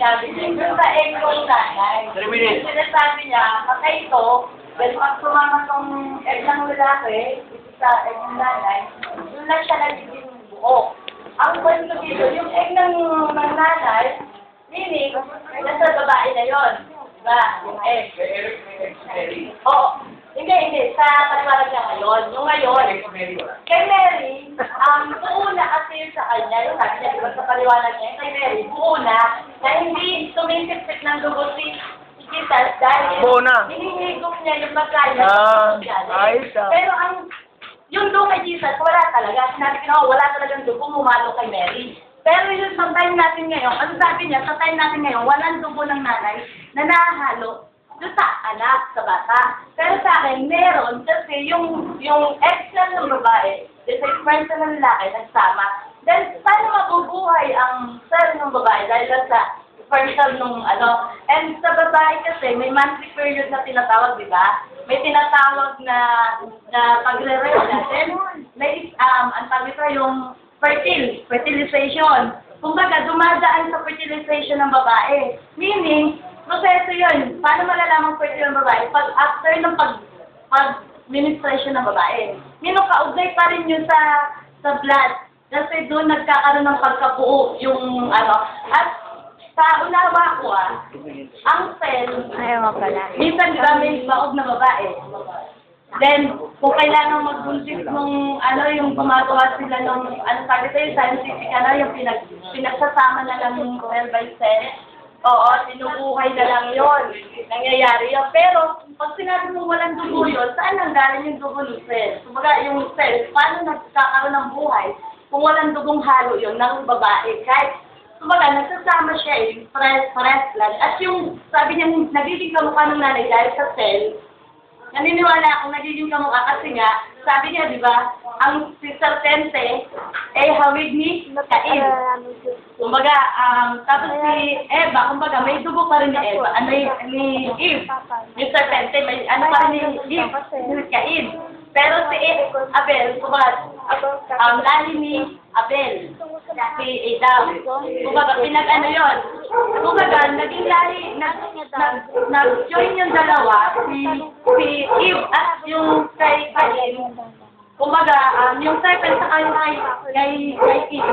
sinabi niya. Yung sa egg ng nanay. 3 minutes. Sinasabi niya, patay ito, dahil pag sumama tong egg ng lalaki, sa egg ng nanay, doon lang siya nagiging buo. Ang kwento dito, yung egg ng nanay, meaning, nasa babae na yun. Diba? Yung egg. Oo. Hindi. Sa paniwalag niya ngayon. Yung ngayon, kay Mary, buo na kasi yun sa kanya. Yung sabi niya, diba sa paniwalag niya, kay Mary, buo na hindi tumisipit ng dugo si Jesus dahil hinihigop niya yung magkaya. Pero yung dugo kay Jesus, wala talaga. Sinabi ko, wala talagang dugo, umalo kay Mary. Pero yung sa time natin ngayon, ano sabi niya, sa time natin ngayon, walang dugo ng nanay na nahahalo doon sa anak, sa bata. Pero sa akin, meron kasi yung ex-cell ng babae, yung sa expression ng lalaki, nagsama. Then, paano mabubuhay ang cell ng babae dahil sa expression ng ano. And sa babae kasi, may monthly period na tinatawag, di ba? May tinatawag na pagre-rest natin. May, ang tawag ito yung fertilization. Kumbaga, dumadaan sa fertilization ng babae. Meaning, proseso yun. Paano malalaman fertile ng babae? Pag after ng pag-ministration ng babae. Meaning, kaugnay pa rin yun sa blood. Kasi doon nagkakaroon ng pagkabuo yung ano. At sa unawa ko ang cell, minsan di ba may baog na babae. Then, kung kailangan magbuntis nung, yung gumagawa sila nung, sabi tayo, scientific, yung pinagsasama na lang yung cell by cell. Oo, sinubuhay na lang yun. Nangyayari yun. Pero, pag sinabi mo walang dugo yun, saan nanggaling yung dugo ng cell? Kumbaga, yung cell, paano nagkakaroon ng buhay kung walang dugong halo yun ng babae? Kahit, kumbaga, nagsasama siya fresh blood. At yung, sabi niya, nagiging kamukha ng nanay dahil sa cell, naniniwala akong nagiging kamukha kasi nga, sabi niya, di ba, ang si Serpente, hawig ni Cain. Kumbaga, tapos si Eva, kumbaga, may dugo pa rin ni Eva, ni Eve. Yung Serpente, may pa rin ni Eve, ni Cain. Pero si Abel, kumbaga, lali ni Abel, si Adam. Kumbaga, yun. Kumbaga, naging lali, nag-join yung dalawa, si Eve at yung kay Cain. Kumbaga, yung serpent sa kay Eve.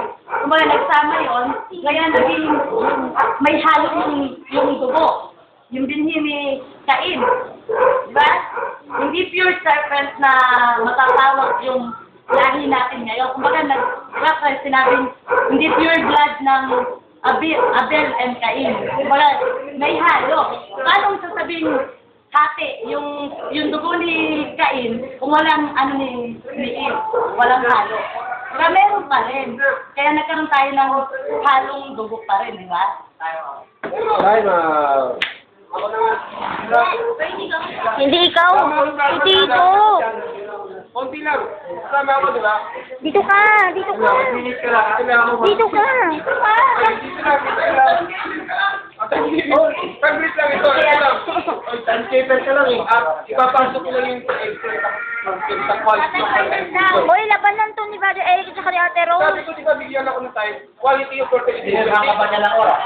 Kumbaga, nagsama yun, kaya naging may halo yung dugo. Yung binhi ni Cain. Diba? Hindi pure serpent na matatawag yung lahi natin ngayon. Kumbaga, sinabing, hindi pure blood ng Abel and Cain. Kumbaga, may halo. Paano sasabihin hati yung dugo ni Cain kung walang ni Eve, walang halo? Kaya meron pa rin. Kaya nagkaroon tayo ng halong dugo pa rin, di ba? Hindi ikaw. Hindi ito. Konti lang. Kasama ako, di ba? Dito ka. Dito ka. Dito ka. Pag-break lang ito. Transcaper ka lang. Ipapasok ko lang yung sa quality. Hoy, laban lang to ni Brother Eric at saka ni Ate Rose. Sabi ko, di ba, bigyan ako ng time. Quality yung fertility. Nakakabanya ng oras.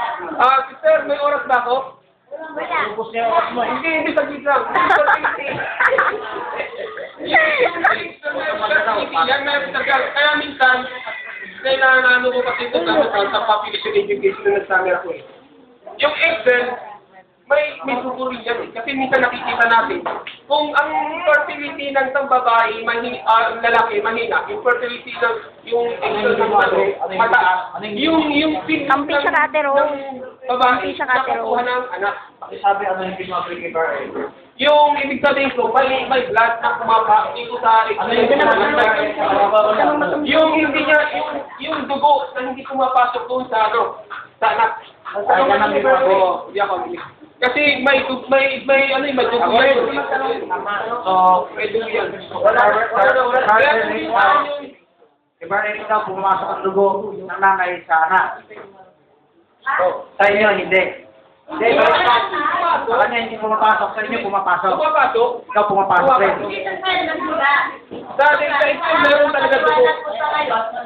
Sister, may oras ba ako? Wala. Ubus niya yung oras mo. Hindi, saglit lang. Yan na yung tagal. Kaya minsan, kailangan ko kasi ito sa population education na nagsabi ako eh. Yung Excel, may tutuloy yan eh. Kasi minsan nakikita natin, kung ang fertility ng isang babae, lalaki, mahina, yung fertility ng yung Excel ng mataas, yung pin Kampi siya ka, Ate Rose. babae, Kampi siya ka, Ate nakakuha Rose. ng anak. Sabi yung pinaka-prefer eh. Yung ibig sabihin ko, may blood na pumapasok sa yung hindi niya, yung dugo na hindi pumapasok doon sa sa anak. Hindi ako. Kasi may dugo yan. So, may dugo yan. Iba rin ikaw, pumasok ang dugo ng nanay sa anak. Sa inyo, hindi. Hindi, sa kanya hindi pumapasok. Sa inyo, pumapasok. Pumapasok? Ikaw pumapasok rin. Dahil sa ito, meron talaga dugo.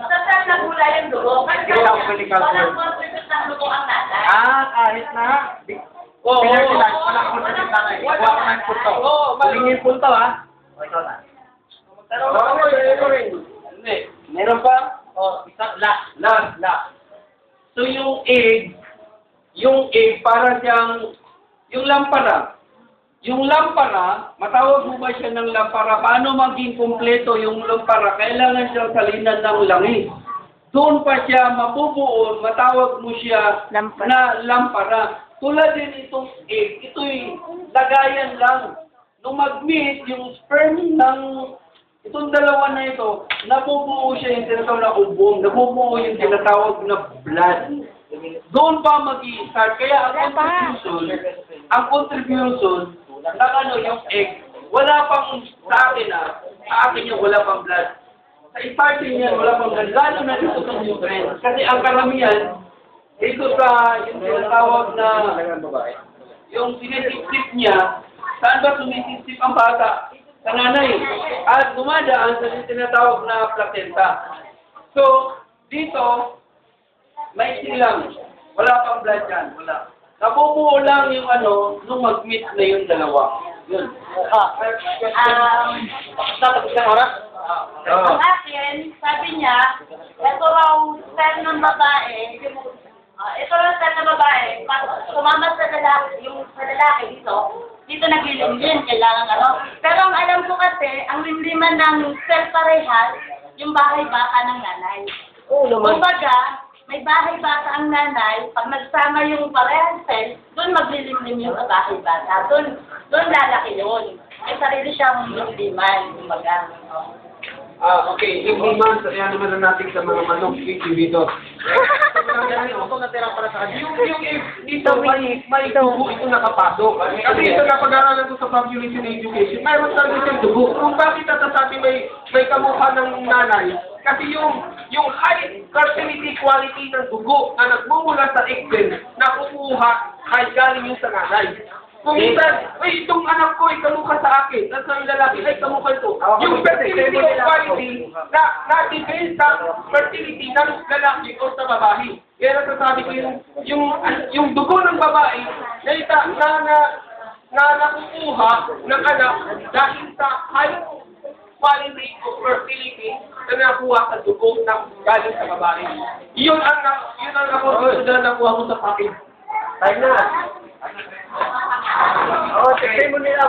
Sa saan nagmula yung dugo? Kasi Ikaw, umbilical walang contribute ng dugo ang nanay. kahit na Oo. pinagsilan, walang punto ng nanay. Kuha ko ng punto. Oo, Tingin punto, ha? O, ikaw na. Hindi. Meron pa? O, isa, last. So, yung egg, para siyang, yung lampara. Yung lampara, matawag mo ba siya ng lampara? Paano maging kumpleto yung lampara? Kailangan siya salinan ng langis. Doon pa siya mabubuo, matawag mo siya Lampara. na lampara. Tulad din itong egg, ito'y lagayan lang. Nung mag-meet, yung sperm ng itong dalawa na ito, nabubuo siya yung tinatawag na ubong, nabubuo yung tinatawag na blood. Doon pa mag-i-start. Kaya ang contribution ng ano yung egg, wala pang sa akin yung wala pang blood. Sa starting yan, wala pang blood. Lalo na dito sa nutrients. Kasi ang karamihan, dito sa yung tinatawag na yung sinisip niya, saan ba sumisip ang bata? Sa nanay. At dumadaan sa tinatawag na placenta. So, dito, may silang. Wala pang blood yan. Wala. Nabubuo lang yung ano, nung mag-meet na yung dalawa. Yun. Tatapos ng oras? Ang akin, sabi niya, ito raw cell ng babae, ito raw cell ng babae, pag sumama sa lalaki, yung sa lalaki dito naglilimlim, kailangan ano. Pero ang alam ko kasi, ang limliman ng cell parehas, yung bahay baka ng nanay. Kumbaga, may bahay bata ang nanay, pag nagsama yung parehas cell, doon maglilimlim yung bahay bata. Doon lalaki yun. May sarili siyang limliman, kumbaga. Okay. Yung naman, ayan naman na natin sa mga manok dito. Yung dito, may dugo ito nakapasok. Kasi ito napag-aralan ko sa population education, mayroon talaga siyang dugo. Kung bakit natasabi may kamukha ng nanay, kasi yung high fertility quality ng dugo na nagmumula sa egg cell, nakukuha kahit galing yung sa nanay. Kung minsan, ay, itong anak ko ay kamukha sa akin, at sa lalaki ay kamukha ito. Yung fertility quality na-depend sa fertility ng lalaki o sa babae. Kaya nasasabi ko yung dugo ng babae na nakukuha ng anak dahil sa high quality of fertility na nakuha sa dugo ng galing sa babae. Yun ang nakuha ko sa package. Tayo na. Oo, tignan mo nila.